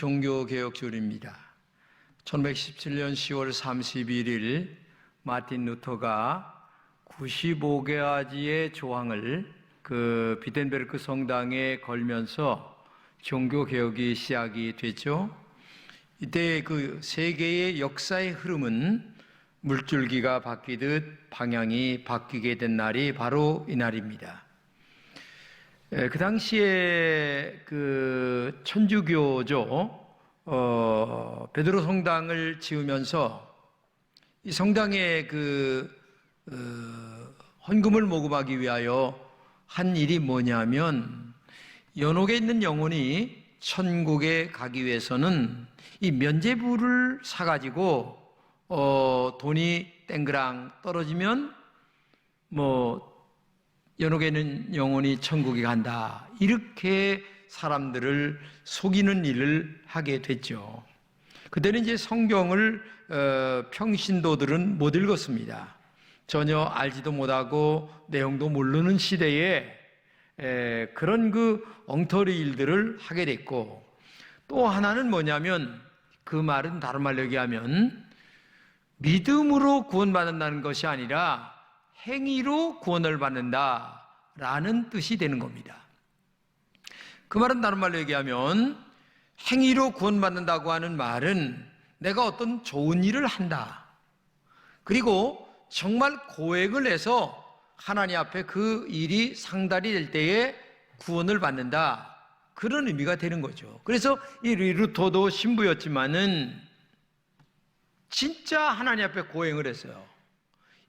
종교개혁주일입니다. 1917년 10월 31일 마틴 루터가 95가지의 조항을 비텐베르크 성당에 걸면서 종교개혁이 시작이 됐죠. 이때 세계의 역사의 흐름은 물줄기가 바뀌듯 방향이 바뀌게 된 날이 바로 이 날입니다. 그 당시에 천주교죠. 베드로 성당을 지으면서 이 성당에 헌금을 모금하기 위하여 한 일이 뭐냐면, 연옥에 있는 영혼이 천국에 가기 위해서는 이 면죄부를 사가지고 돈이 땡그랑 떨어지면 연옥에 있는 영혼이 천국에 간다, 이렇게 사람들을 속이는 일을 하게 됐죠. 그때는 이제 성경을 평신도들은 못 읽었습니다. 전혀 알지도 못하고 내용도 모르는 시대에 그런 엉터리 일들을 하게 됐고, 또 하나는 뭐냐면, 그 말은 다른 말로 얘기하면 믿음으로 구원받는다는 것이 아니라 행위로 구원을 받는다라는 뜻이 되는 겁니다. 그 말은 다른 말로 얘기하면, 행위로 구원받는다고 하는 말은 내가 어떤 좋은 일을 한다, 그리고 정말 고행을 해서 하나님 앞에 그 일이 상달이 될 때에 구원을 받는다, 그런 의미가 되는 거죠. 그래서 이 루터도 신부였지만은 진짜 하나님 앞에 고행을 했어요.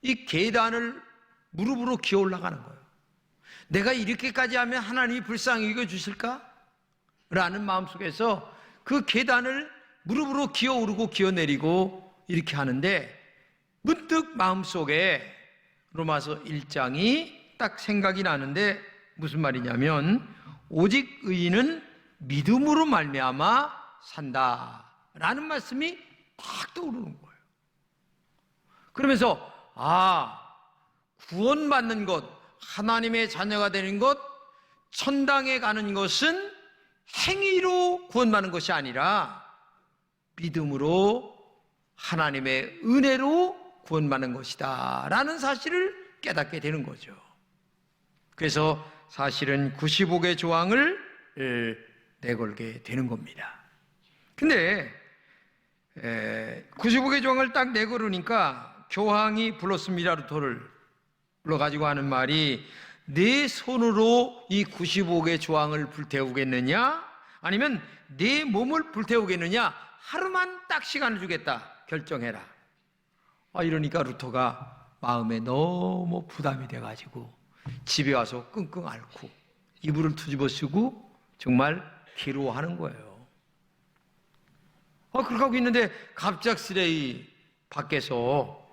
이 계단을 무릎으로 기어 올라가는 거예요. 내가 이렇게까지 하면 하나님이 불쌍히 여겨주실까? 라는 마음속에서 그 계단을 무릎으로 기어 오르고 기어 내리고 이렇게 하는데, 문득 마음속에 로마서 1장이 딱 생각이 나는데, 무슨 말이냐면 오직 의인은 믿음으로 말미암아 산다라는 말씀이 딱 떠오르는 거예요. 그러면서 구원받는 것, 하나님의 자녀가 되는 것, 천당에 가는 것은 행위로 구원받는 것이 아니라 믿음으로 하나님의 은혜로 구원받는 것이다 라는 사실을 깨닫게 되는 거죠. 그래서 사실은 95개 조항을 내걸게 되는 겁니다. 근데 95개 조항을 딱 내걸으니까 교황이 불렀습니다. 루터를 불러가지고 하는 말이, 내 손으로 이 95개 조항을 불태우겠느냐, 아니면 내 몸을 불태우겠느냐, 하루만 딱 시간을 주겠다, 결정해라. 이러니까 루터가 마음에 너무 부담이 돼가지고 집에 와서 끙끙 앓고 이불을 뒤집어 쓰고 정말 괴로워하는 거예요. 그렇게 하고 있는데 갑작스레 밖에서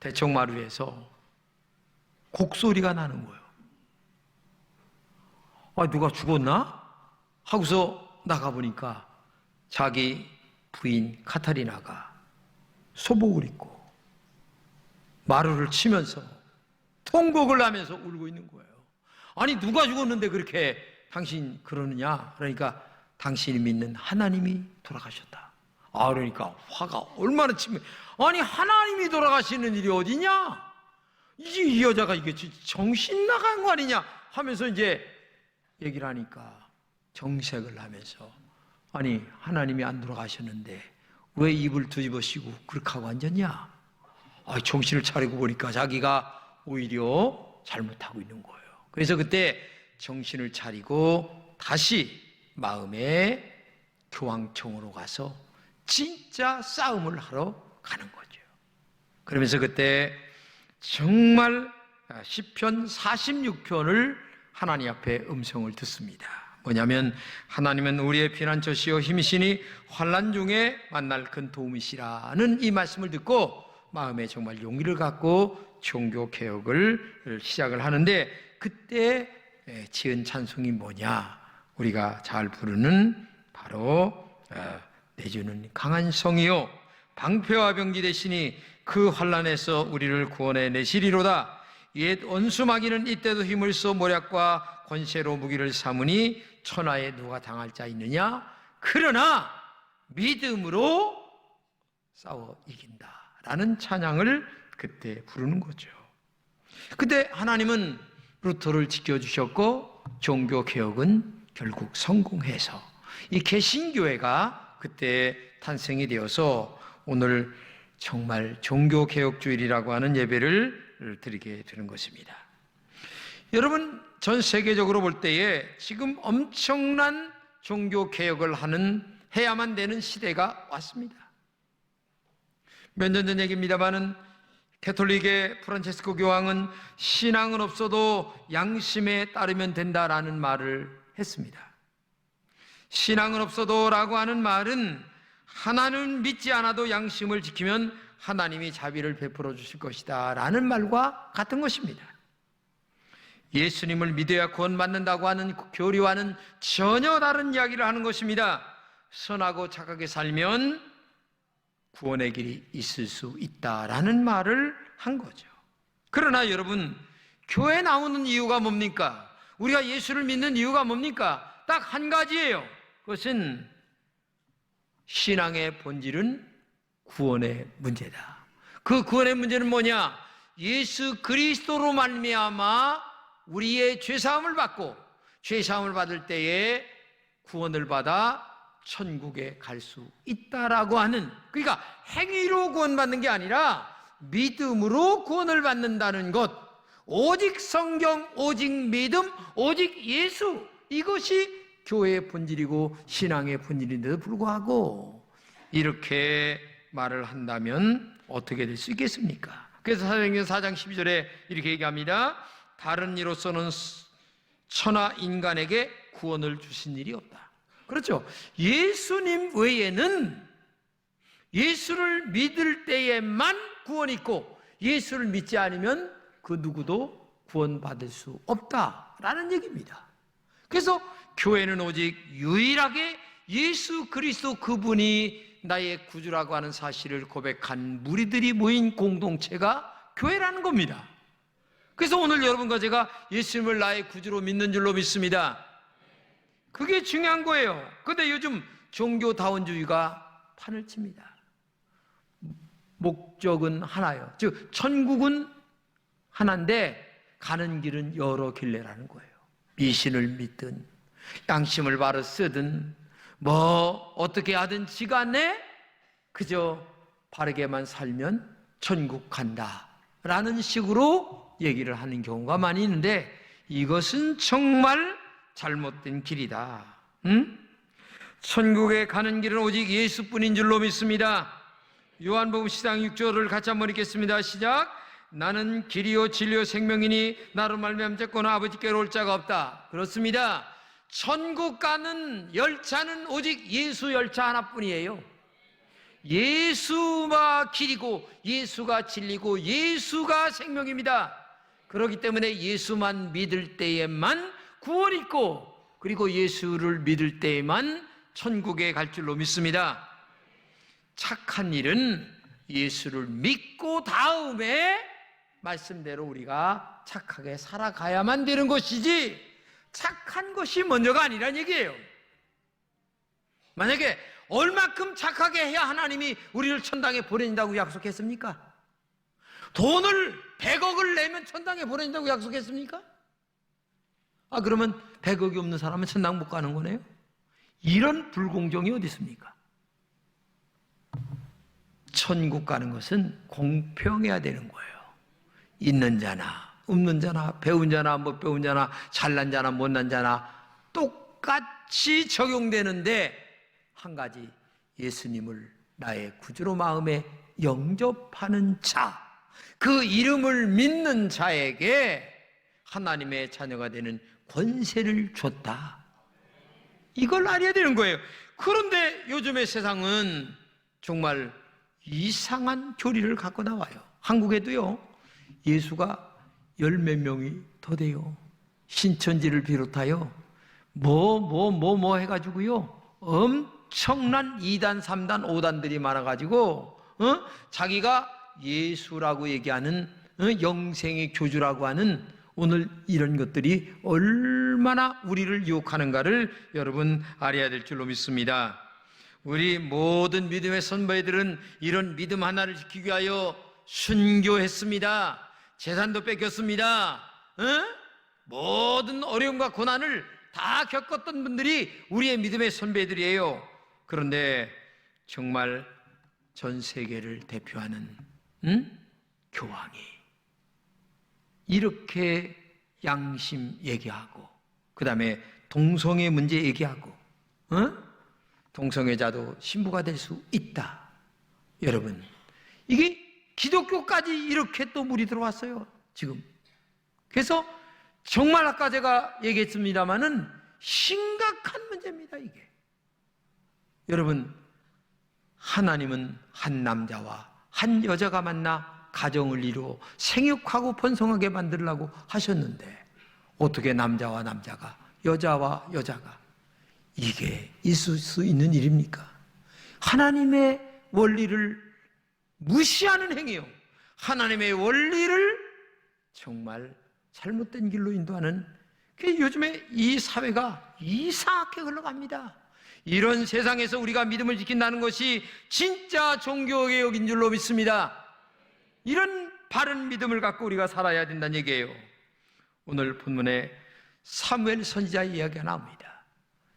대청마루에서 곡소리가 나는 거예요. 누가 죽었나? 하고서 나가보니까 자기 부인 카타리나가 소복을 입고 마루를 치면서 통곡을 하면서 울고 있는 거예요. 아니, 누가 죽었는데 그렇게 당신 그러느냐? 그러니까 당신이 믿는 하나님이 돌아가셨다. 그러니까 화가 얼마나 치면, 아니, 하나님이 돌아가시는 일이 어디냐? 이 여자가 이게 정신 나간 거 아니냐? 하면서 이제 얘기를 하니까 정색을 하면서, 아니, 하나님이 안 돌아가셨는데 왜 입을 뒤집어쓰고 그렇게 하고 앉았냐? 정신을 차리고 보니까 자기가 오히려 잘못하고 있는 거예요. 그래서 그때 정신을 차리고 다시 마음의 교황청으로 가서 진짜 싸움을 하러 가는 거죠. 그러면서 그때 정말 시편 46편을 하나님 앞에 음성을 듣습니다. 뭐냐면, 하나님은 우리의 피난처시여 힘이시니 환난 중에 만날 큰 도움이시라는 이 말씀을 듣고 마음에 정말 용기를 갖고 종교개혁을 시작을 하는데, 그때 지은 찬송이 뭐냐? 우리가 잘 부르는 바로 내주는 강한 성이요 방패와 병기 되시니 그 환난에서 우리를 구원해 내시리로다. 옛 원수마귀는 이때도 힘을 써 모략과 권세로 무기를 삼으니 천하에 누가 당할 자 있느냐? 그러나 믿음으로 싸워 이긴다라는 찬양을 그때 부르는 거죠. 그때 하나님은 루터를 지켜주셨고 종교개혁은 결국 성공해서 이 개신교회가 그때 탄생이 되어서 오늘 정말 종교개혁주일이라고 하는 예배를 드리게 되는 것입니다. 여러분, 전 세계적으로 볼 때에 지금 엄청난 종교개혁을 해야만 되는 시대가 왔습니다. 몇 년 전 얘기입니다마는 가톨릭의 프란체스코 교황은 신앙은 없어도 양심에 따르면 된다라는 말을 했습니다. 신앙은 없어도 라고 하는 말은 하나님은 믿지 않아도 양심을 지키면 하나님이 자비를 베풀어 주실 것이다 라는 말과 같은 것입니다. 예수님을 믿어야 구원받는다고 하는 교리와는 전혀 다른 이야기를 하는 것입니다. 선하고 착하게 살면 구원의 길이 있을 수 있다라는 말을 한 거죠. 그러나 여러분, 교회 나오는 이유가 뭡니까? 우리가 예수를 믿는 이유가 뭡니까? 딱 한 가지예요. 그것은 신앙의 본질은 구원의 문제다. 그 구원의 문제는 뭐냐? 예수 그리스도로 말미암아 우리의 죄사함을 받고 죄사함을 받을 때에 구원을 받아 천국에 갈 수 있다라고 하는, 그러니까 행위로 구원받는 게 아니라 믿음으로 구원을 받는다는 것, 오직 성경, 오직 믿음, 오직 예수, 이것이 교회의 본질이고 신앙의 본질인데도 불구하고 이렇게 말을 한다면 어떻게 될 수 있겠습니까? 그래서 사도행전 4장 12절에 이렇게 얘기합니다. 다른 이로서는 천하 인간에게 구원을 주신 일이 없다. 그렇죠. 예수님 외에는 예수를 믿을 때에만 구원이 있고 예수를 믿지 않으면 그 누구도 구원받을 수 없다라는 얘기입니다. 그래서 교회는 오직 유일하게 예수 그리스도 그분이 나의 구주라고 하는 사실을 고백한 무리들이 모인 공동체가 교회라는 겁니다. 그래서 오늘 여러분과 제가 예수님을 나의 구주로 믿는 줄로 믿습니다. 그게 중요한 거예요. 그런데 요즘 종교다원주의가 판을 칩니다. 목적은 하나예요. 즉 천국은 하나인데 가는 길은 여러 길래라는 거예요. 미신을 믿든 양심을 바로 쓰든 뭐 어떻게 하든 지간에 그저 바르게만 살면 천국 간다라는 식으로 얘기를 하는 경우가 많이 있는데 이것은 정말 잘못된 길이다. 천국에 가는 길은 오직 예수뿐인 줄로 믿습니다. 요한복음 10장 6절을 같이 한번 읽겠습니다. 시작. 나는 길이요 진리요 생명이니 나로 말미암아 자꾸나 아버지께로 올 자가 없다. 그렇습니다. 천국 가는 열차는 오직 예수 열차 하나뿐이에요. 예수가 길이고 예수가 진리고 예수가 생명입니다. 그렇기 때문에 예수만 믿을 때에만 구원이 있고 그리고 예수를 믿을 때에만 천국에 갈 줄로 믿습니다. 착한 일은 예수를 믿고 다음에 말씀대로 우리가 착하게 살아가야만 되는 것이지 착한 것이 먼저가 아니란 얘기예요. 만약에 얼마큼 착하게 해야 하나님이 우리를 천당에 보내준다고 약속했습니까? 돈을 100억을 내면 천당에 보내준다고 약속했습니까? 그러면 100억이 없는 사람은 천당 못 가는 거네요? 이런 불공정이 어디 있습니까? 천국 가는 것은 공평해야 되는 거예요. 있는 자나 없는 자나 배운 자나 못 배운 자나 잘난 자나 못난 자나 똑같이 적용되는데 한 가지, 예수님을 나의 구주로 마음에 영접하는 자, 그 이름을 믿는 자에게 하나님의 자녀가 되는 권세를 줬다. 이걸 알아야 되는 거예요. 그런데 요즘의 세상은 정말 이상한 교리를 갖고 나와요. 한국에도요, 예수가 10몇 명이 더 돼요. 신천지를 비롯하여 뭐 해가지고요, 엄청난 2단, 3단, 5단들이 많아가지고 자기가 예수라고 얘기하는 영생의 교주라고 하는 오늘 이런 것들이 얼마나 우리를 유혹하는가를 여러분 알아야 될 줄로 믿습니다. 우리 모든 믿음의 선배들은 이런 믿음 하나를 지키기 위하여 순교했습니다. 재산도 뺏겼습니다. 모든 어려움과 고난을 다 겪었던 분들이 우리의 믿음의 선배들이에요. 그런데 정말 전 세계를 대표하는 교황이 이렇게 양심 얘기하고, 그 다음에 동성애 문제 얘기하고, 동성애자도 신부가 될 수 있다. 여러분, 이게 기독교까지 이렇게 또 물이 들어왔어요, 지금. 그래서 정말 아까 제가 얘기했습니다마는 심각한 문제입니다, 이게. 여러분, 하나님은 한 남자와 한 여자가 만나 가정을 이루어 생육하고 번성하게 만들려고 하셨는데, 어떻게 남자와 남자가, 여자와 여자가, 이게 있을 수 있는 일입니까? 하나님의 원리를 무시하는 행위요, 하나님의 원리를 정말 잘못된 길로 인도하는, 요즘에 이 사회가 이상하게 흘러갑니다. 이런 세상에서 우리가 믿음을 지킨다는 것이 진짜 종교개혁인 줄로 믿습니다. 이런 바른 믿음을 갖고 우리가 살아야 된다는 얘기예요. 오늘 본문에 사무엘 선지자의 이야기가 나옵니다.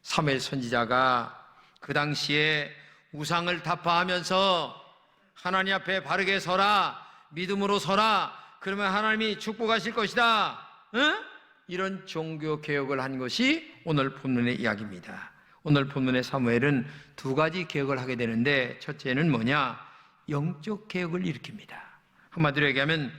사무엘 선지자가 그 당시에 우상을 타파하면서 하나님 앞에 바르게 서라, 믿음으로 서라, 그러면 하나님이 축복하실 것이다, 이런 종교개혁을 한 것이 오늘 본문의 이야기입니다. 오늘 본문의 사무엘은 두 가지 개혁을 하게 되는데, 첫째는 뭐냐? 영적 개혁을 일으킵니다. 한마디로 얘기하면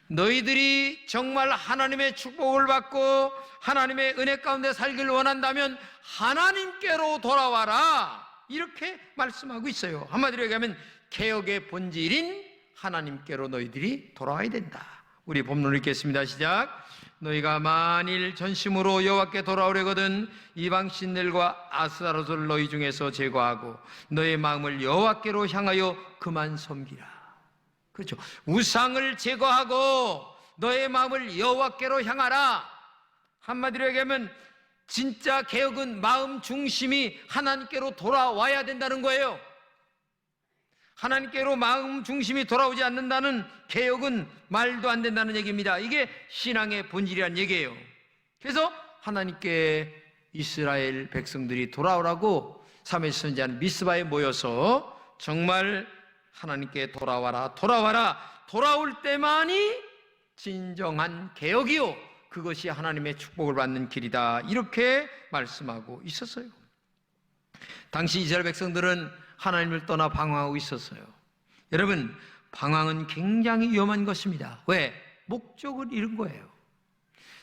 너희들이 정말 하나님의 축복을 받고 하나님의 은혜 가운데 살기를 원한다면 하나님께로 돌아와라, 이렇게 말씀하고 있어요. 한마디로 얘기하면 개혁의 본질인 하나님께로 너희들이 돌아와야 된다. 우리 본문을 읽겠습니다. 시작. 너희가 만일 전심으로 여호와께 돌아오려거든 이방 신들과 아스타롯을 너희 중에서 제거하고 너희 마음을 여호와께로 향하여 그만 섬기라. 그렇죠. 우상을 제거하고 너의 마음을 여호와께로 향하라. 한마디로 얘기하면 진짜 개혁은 마음 중심이 하나님께로 돌아와야 된다는 거예요. 하나님께로 마음 중심이 돌아오지 않는다는 개혁은 말도 안 된다는 얘기입니다. 이게 신앙의 본질이란 얘기예요. 그래서 하나님께 이스라엘 백성들이 돌아오라고 사무엘 선지자는 미스바에 모여서 정말 하나님께 돌아와라, 돌아와라, 돌아올 때만이 진정한 개혁이요, 그것이 하나님의 축복을 받는 길이다, 이렇게 말씀하고 있었어요. 당시 이스라엘 백성들은 하나님을 떠나 방황하고 있었어요. 여러분, 방황은 굉장히 위험한 것입니다. 왜? 목적을 잃은 거예요.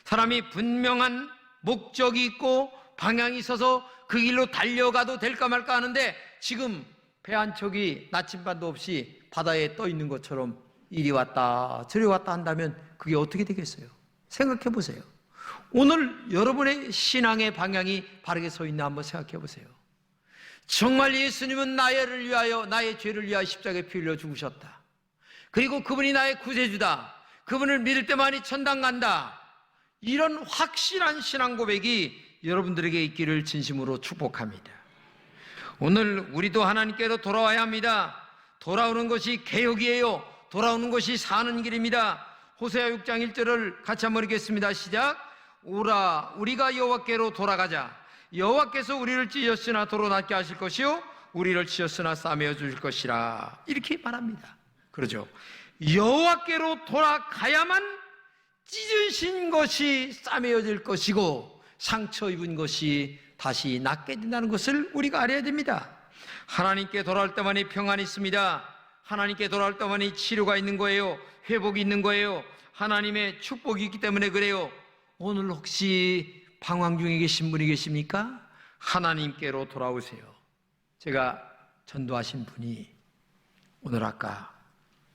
사람이 분명한 목적이 있고 방향이 있어서 그 길로 달려가도 될까 말까 하는데, 지금 배 한 척이 나침반도 없이 바다에 떠 있는 것처럼 이리 왔다 저리 왔다 한다면 그게 어떻게 되겠어요? 생각해 보세요. 오늘 여러분의 신앙의 방향이 바르게 서 있나 한번 생각해 보세요. 정말 예수님은 나를 위하여, 나의 죄를 위하여 십자가에 피 흘려 죽으셨다. 그리고 그분이 나의 구세주다. 그분을 믿을 때만이 천당 간다. 이런 확실한 신앙 고백이 여러분들에게 있기를 진심으로 축복합니다. 오늘 우리도 하나님께로 돌아와야 합니다. 돌아오는 것이 개혁이에요. 돌아오는 것이 사는 길입니다. 호세아 6장 1절을 같이 한번 읽겠습니다. 시작. 오라, 우리가 여호와께로 돌아가자. 여호와께서 우리를 찢었으나 도로 낫게 하실 것이요 우리를 치었으나 싸매어 주실 것이라, 이렇게 말합니다. 그러죠. 여호와께로 돌아가야만 찢으신 것이 싸매어질 것이고 상처 입은 것이 다시 낫게 된다는 것을 우리가 알아야 됩니다. 하나님께 돌아올 때만이 평안이 있습니다. 하나님께 돌아올 때만이 치료가 있는 거예요. 회복이 있는 거예요. 하나님의 축복이 있기 때문에 그래요. 오늘 혹시 방황 중에 계신 분이 계십니까? 하나님께로 돌아오세요. 제가 전도하신 분이 오늘 아까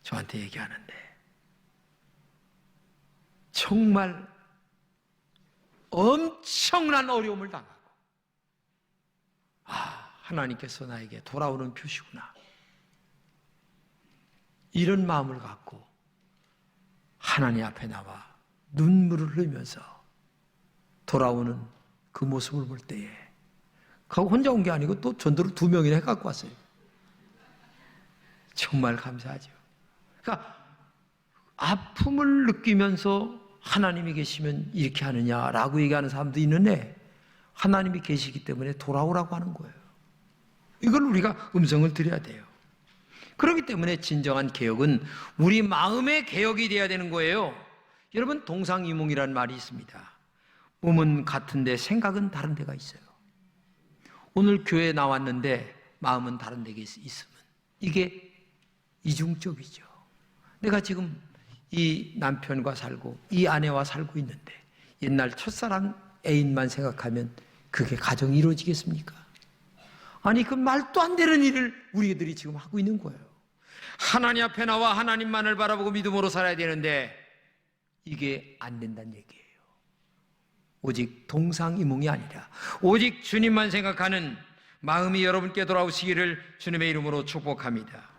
저한테 얘기하는데, 정말 엄청난 어려움을 당하고, 하나님께서 나에게 돌아오는 표시구나, 이런 마음을 갖고 하나님 앞에 나와 눈물을 흘리면서 돌아오는 그 모습을 볼 때에 하고 혼자 온 게 아니고 또 전도를 2명이나 해갖고 왔어요. 정말 감사하죠. 그러니까 아픔을 느끼면서 하나님이 계시면 이렇게 하느냐라고 얘기하는 사람도 있는데 하나님이 계시기 때문에 돌아오라고 하는 거예요. 이걸 우리가 음성을 드려야 돼요. 그렇기 때문에 진정한 개혁은 우리 마음의 개혁이 돼야 되는 거예요. 여러분, 동상이몽이라는 말이 있습니다. 몸은 같은데 생각은 다른 데가 있어요. 오늘 교회에 나왔는데 마음은 다른 데에 있으면 이게 이중적이죠. 내가 지금 이 남편과 살고 이 아내와 살고 있는데 옛날 첫사랑 애인만 생각하면 그게 가정이 이루어지겠습니까? 아니, 그 말도 안 되는 일을 우리들이 지금 하고 있는 거예요. 하나님 앞에 나와 하나님만을 바라보고 믿음으로 살아야 되는데 이게 안 된다는 얘기예요. 오직 동상이몽이 아니라 오직 주님만 생각하는 마음이 여러분께 돌아오시기를 주님의 이름으로 축복합니다.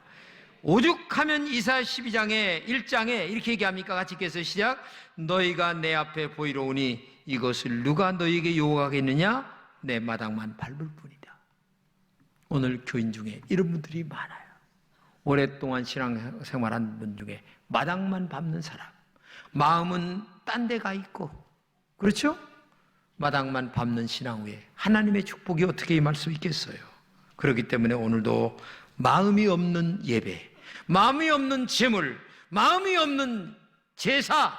오죽하면 이사야 12장에 1장에 이렇게 얘기합니까? 같이 읽겠어요. 시작. 너희가 내 앞에 보이러 오니 이것을 누가 너희에게 요구하겠느냐? 내 마당만 밟을 뿐이다. 오늘 교인 중에 이런 분들이 많아요. 오랫동안 신앙생활한 분 중에 마당만 밟는 사람, 마음은 딴 데 가 있고, 그렇죠? 마당만 밟는 신앙 후에 하나님의 축복이 어떻게 임할 수 있겠어요? 그렇기 때문에 오늘도 마음이 없는 예배, 마음이 없는 제물, 마음이 없는 제사,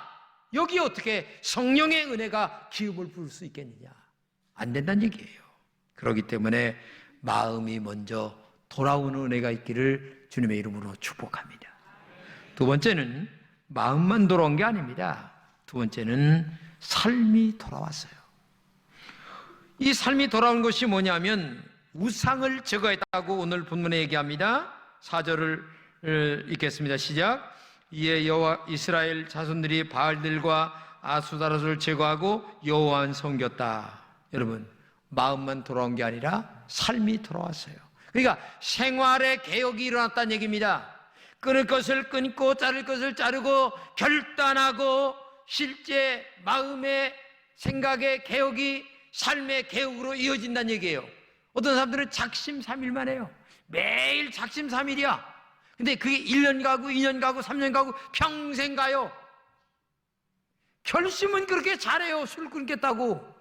여기 어떻게 성령의 은혜가 기업을 부을 수 있겠느냐? 안 된다는 얘기예요. 그렇기 때문에 마음이 먼저 돌아오는 은혜가 있기를 주님의 이름으로 축복합니다. 두 번째는 마음만 돌아온 게 아닙니다. 두 번째는 삶이 돌아왔어요. 이 삶이 돌아온 것이 뭐냐면 우상을 제거했다고 오늘 본문에 얘기합니다. 4절을 읽겠습니다. 시작. 이에 여호와 이스라엘 자손들이 바알들과 아수다롯을 제거하고 여호와만 섬겼다. 여러분, 마음만 돌아온 게 아니라 삶이 돌아왔어요. 그러니까 생활의 개혁이 일어났다는 얘기입니다. 끊을 것을 끊고 자를 것을 자르고 결단하고 실제 마음의 생각의 개혁이 삶의 개혁으로 이어진다는 얘기예요. 어떤 사람들은 작심삼일만 해요. 매일 작심삼일이야. 근데 그게 1년 가고 2년 가고 3년 가고 평생 가요. 결심은 그렇게 잘해요. 술 끊겠다고.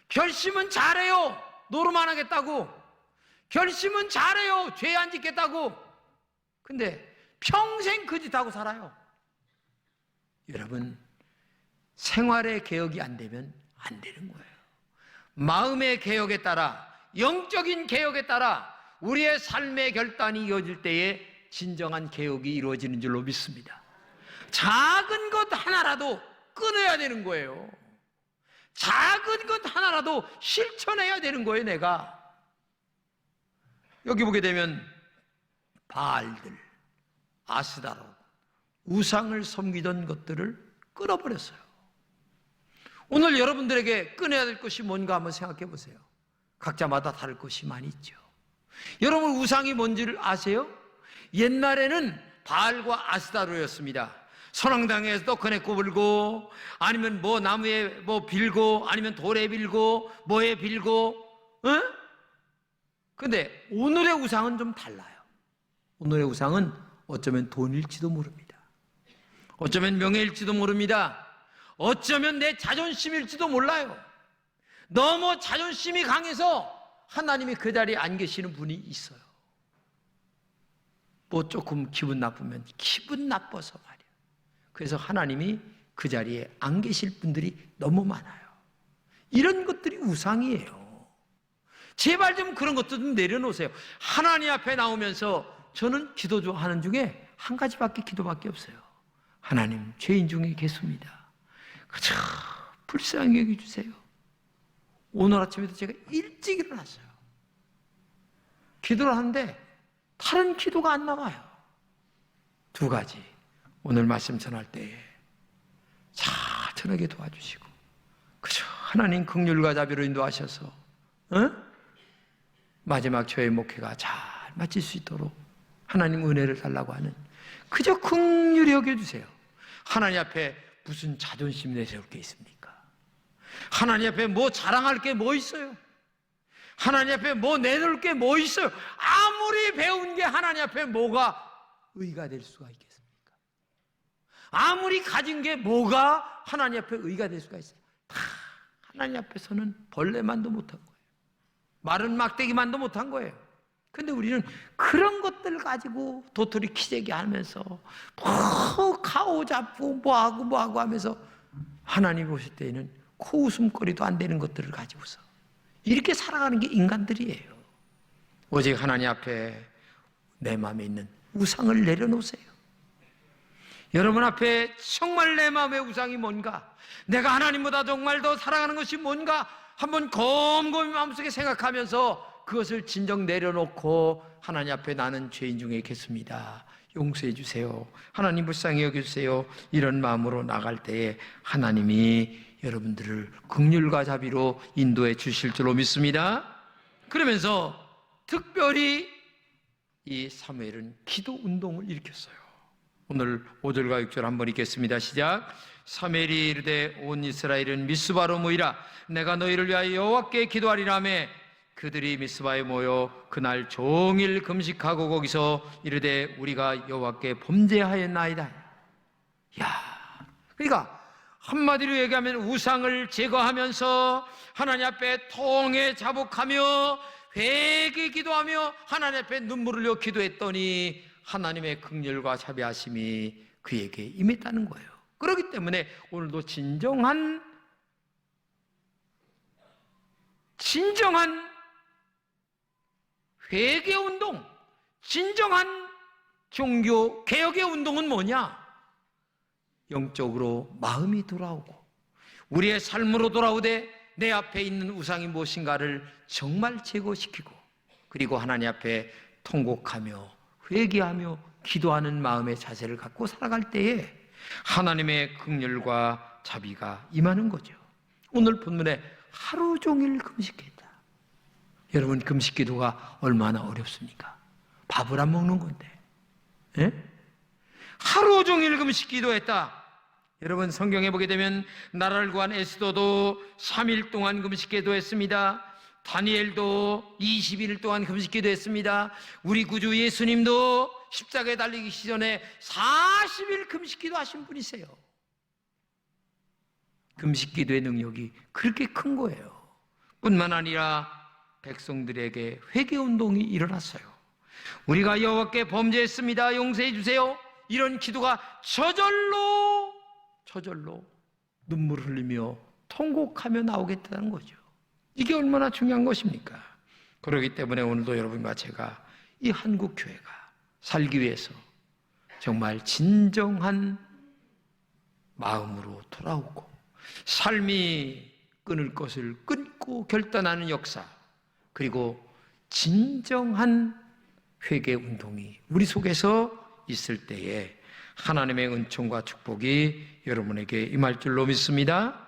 결심은 잘해요. 노름 안 하겠다고. 결심은 잘해요. 죄 안 짓겠다고. 근데 평생 그 짓하고 살아요. 여러분, 생활의 개혁이 안 되면 안 되는 거예요. 마음의 개혁에 따라, 영적인 개혁에 따라 우리의 삶의 결단이 이어질 때에 진정한 개혁이 이루어지는 줄로 믿습니다. 작은 것 하나라도 끊어야 되는 거예요. 작은 것 하나라도 실천해야 되는 거예요. 내가 여기 보게 되면 바알들, 아스다롯, 우상을 섬기던 것들을 끊어버렸어요. 오늘 여러분들에게 끊어야 될 것이 뭔가 한번 생각해 보세요. 각자마다 다를 것이 많이 있죠. 여러분, 우상이 뭔지를 아세요? 옛날에는 바알과 아스다롯이었습니다. 선왕당에서도 거네 꼽을고, 아니면 뭐 나무에 뭐 빌고, 아니면 돌에 빌고, 뭐에 빌고, 근데 오늘의 우상은 좀 달라요. 오늘의 우상은 어쩌면 돈일지도 모릅니다. 어쩌면 명예일지도 모릅니다. 어쩌면 내 자존심일지도 몰라요. 너무 자존심이 강해서 하나님이 그 자리에 안 계시는 분이 있어요. 뭐 조금 기분 나쁘면 기분 나빠서 말이에요. 그래서 하나님이 그 자리에 안 계실 분들이 너무 많아요. 이런 것들이 우상이에요. 제발 좀 그런 것도 좀 내려놓으세요. 하나님 앞에 나오면서 저는 기도하는 중에 한 가지밖에 기도밖에 없어요. 하나님, 죄인 중에 계십니다. 그저 불쌍히 여겨주세요. 오늘 아침에도 제가 일찍 일어났어요. 기도를 하는데 다른 기도가 안 나와요. 두 가지. 오늘 말씀 전할 때에 잘 전하게 도와주시고, 그저 하나님 긍휼과 자비로 인도하셔서 마지막 저의 목회가 잘 마칠 수 있도록 하나님 은혜를 달라고 하는, 그저 긍휼히 여겨주세요. 하나님 앞에 무슨 자존심 내세울 게 있습니까? 하나님 앞에 뭐 자랑할 게 뭐 있어요? 하나님 앞에 뭐 내놓을 게 뭐 있어요? 아무리 배운 게 하나님 앞에 뭐가 의가 될 수가 있겠습니까? 아무리 가진 게 뭐가 하나님 앞에 의가 될 수가 있어요? 다 하나님 앞에서는 벌레만도 못한 거예요. 마른 막대기만도 못한 거예요. 근데 우리는 그런 것들 가지고 도토리 키재기 하면서 뭐 가오 잡고 뭐하고 하면서 하나님 보실 때에는 코웃음거리도 안 되는 것들을 가지고서 이렇게 살아가는 게 인간들이에요. 오직 하나님 앞에 내 마음에 있는 우상을 내려놓으세요. 여러분 앞에 정말 내 마음의 우상이 뭔가, 내가 하나님보다 정말 더 사랑하는 것이 뭔가 한번 곰곰이 마음속에 생각하면서 그것을 진정 내려놓고 하나님 앞에 나는 죄인 중에 있겠습니다, 용서해 주세요, 하나님 불쌍히 여겨주세요, 이런 마음으로 나갈 때에 하나님이 여러분들을 긍휼과 자비로 인도해 주실 줄로 믿습니다. 그러면서 특별히 이 사무엘은 기도 운동을 일으켰어요. 오늘 5절과 6절 한번 읽겠습니다. 시작. 사무엘이 이르되 온 이스라엘은 미스바로 모이라. 내가 너희를 위하여 여호와께 기도하리라매 그들이 미스바에 모여 그날 종일 금식하고 거기서 이르되 우리가 여호와께 범죄하였나이다. 야, 그러니까 한마디로 얘기하면 우상을 제거하면서 하나님 앞에 통해 자복하며 회개 기도하며 하나님 앞에 눈물을 흘려 기도했더니 하나님의 긍휼과 자비하심이 그에게 임했다는 거예요. 그렇기 때문에 오늘도 진정한 회개 운동, 진정한 종교 개혁의 운동은 뭐냐? 영적으로 마음이 돌아오고 우리의 삶으로 돌아오되 내 앞에 있는 우상이 무엇인가를 정말 제거시키고 그리고 하나님 앞에 통곡하며 회개하며 기도하는 마음의 자세를 갖고 살아갈 때에 하나님의 긍휼과 자비가 임하는 거죠. 오늘 본문에 하루 종일 금식했다. 여러분, 금식 기도가 얼마나 어렵습니까? 밥을 안 먹는 건데, 예? 하루 종일 금식 기도했다. 여러분, 성경에 보게 되면 나라를 구한 에스더도 3일 동안 금식 기도했습니다. 다니엘도 20일 동안 금식 기도했습니다. 우리 구주 예수님도 십자가에 달리기 전에 40일 금식 기도하신 분이세요. 금식 기도의 능력이 그렇게 큰 거예요. 뿐만 아니라 백성들에게 회개운동이 일어났어요. 우리가 여호와께 범죄했습니다, 용서해 주세요, 이런 기도가 저절로 눈물을 흘리며 통곡하며 나오겠다는 거죠. 이게 얼마나 중요한 것입니까? 그렇기 때문에 오늘도 여러분과 제가 이 한국교회가 살기 위해서 정말 진정한 마음으로 돌아오고 삶이 끊을 것을 끊고 결단하는 역사, 그리고 진정한 회개 운동이 우리 속에서 있을 때에 하나님의 은총과 축복이 여러분에게 임할 줄로 믿습니다.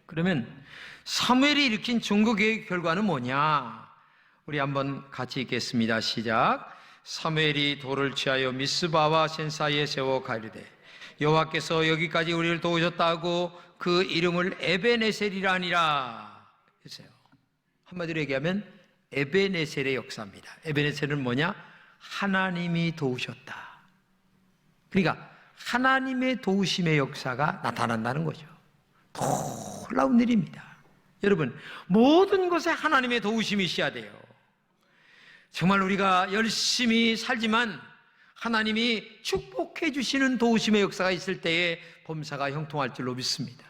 그러면 사무엘이 일으킨 종교개혁의 결과는 뭐냐? 우리 한번 같이 읽겠습니다. 시작. 사무엘이 돌을 취하여 미스바와 센 사이에 세워 가이르되 여호와께서 여기까지 우리를 도우셨다고 그 이름을 에베네셀이라 하니라 했어요. 한마디로 얘기하면 에베네셀의 역사입니다. 에베네셀은 뭐냐? 하나님이 도우셨다. 그러니까 하나님의 도우심의 역사가 나타난다는 거죠. 놀라운 일입니다. 여러분, 모든 것에 하나님의 도우심이 있어야 돼요. 정말 우리가 열심히 살지만 하나님이 축복해 주시는 도우심의 역사가 있을 때에 범사가 형통할 줄로 믿습니다.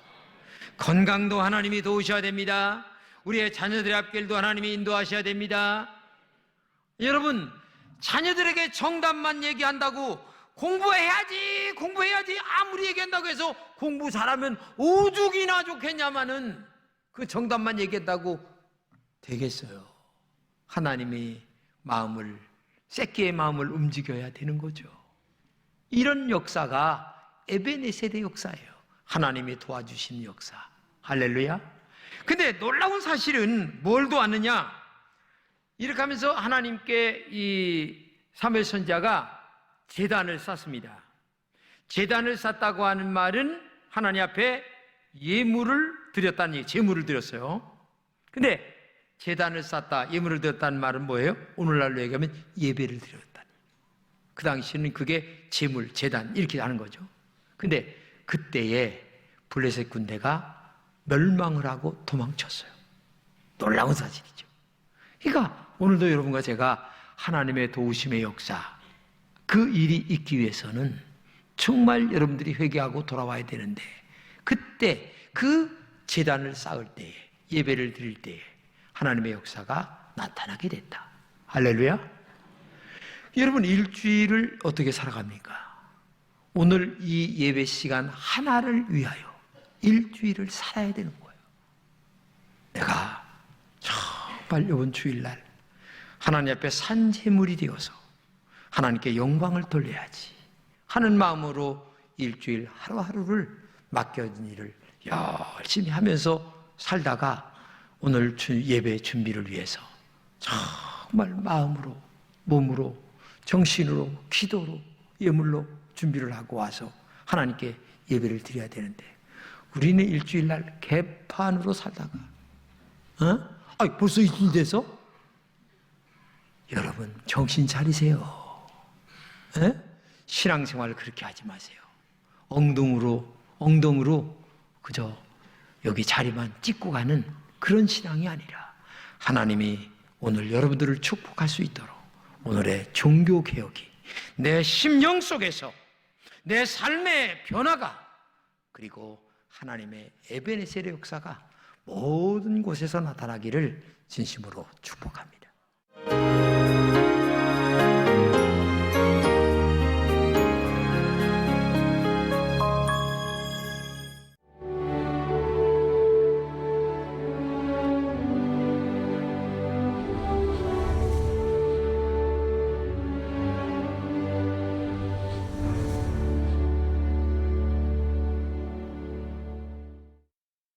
건강도 하나님이 도우셔야 됩니다. 우리의 자녀들의 앞길도 하나님이 인도하셔야 됩니다. 여러분, 자녀들에게 정답만 얘기한다고 공부해야지 아무리 얘기한다고 해서 공부 잘하면 오죽이나 좋겠냐마는 그 정답만 얘기했다고 되겠어요. 하나님이 새끼의 마음을 움직여야 되는 거죠. 이런 역사가 에베네셀의 역사예요. 하나님이 도와주신 역사. 할렐루야. 근데 놀라운 사실은 뭘 도왔느냐? 이렇게 하면서 하나님께 이 사무엘 선지자가 제단을 쌓습니다. 제단을 쌓다고 하는 말은 하나님 앞에 예물을 드렸다는 얘기, 제물을 드렸어요. 근데 제단을 쌓다, 예물을 드렸다는 말은 뭐예요? 오늘날로 얘기하면 예배를 드렸다니. 그 당시에는 그게 제물, 제단 이렇게 하는 거죠. 근데 그때에 블레셋 군대가 멸망을 하고 도망쳤어요. 놀라운 사실이죠. 그러니까 오늘도 여러분과 제가 하나님의 도우심의 역사, 그 일이 있기 위해서는 정말 여러분들이 회개하고 돌아와야 되는데, 그때 그 제단을 쌓을 때에, 예배를 드릴 때에 하나님의 역사가 나타나게 됐다. 할렐루야. 여러분, 일주일을 어떻게 살아갑니까? 오늘 이 예배 시간 하나를 위하여 일주일을 살아야 되는 거예요. 내가 정말 이번 주일날 하나님 앞에 산제물이 되어서 하나님께 영광을 돌려야지 하는 마음으로 일주일 하루하루를 맡겨진 일을 열심히 하면서 살다가 오늘 예배 준비를 위해서 정말 마음으로, 몸으로, 정신으로, 기도로, 예물로 준비를 하고 와서 하나님께 예배를 드려야 되는데, 우리는 일주일날 개판으로 살다가 벌써 일주일 돼서? 여러분 정신 차리세요. 신앙생활을 그렇게 하지 마세요. 엉덩으로 그저 여기 자리만 찍고 가는 그런 신앙이 아니라, 하나님이 오늘 여러분들을 축복할 수 있도록 오늘의 종교개혁이 내 심령 속에서 내 삶의 변화가, 그리고 하나님의 에베네셀의 역사가 모든 곳에서 나타나기를 진심으로 축복합니다.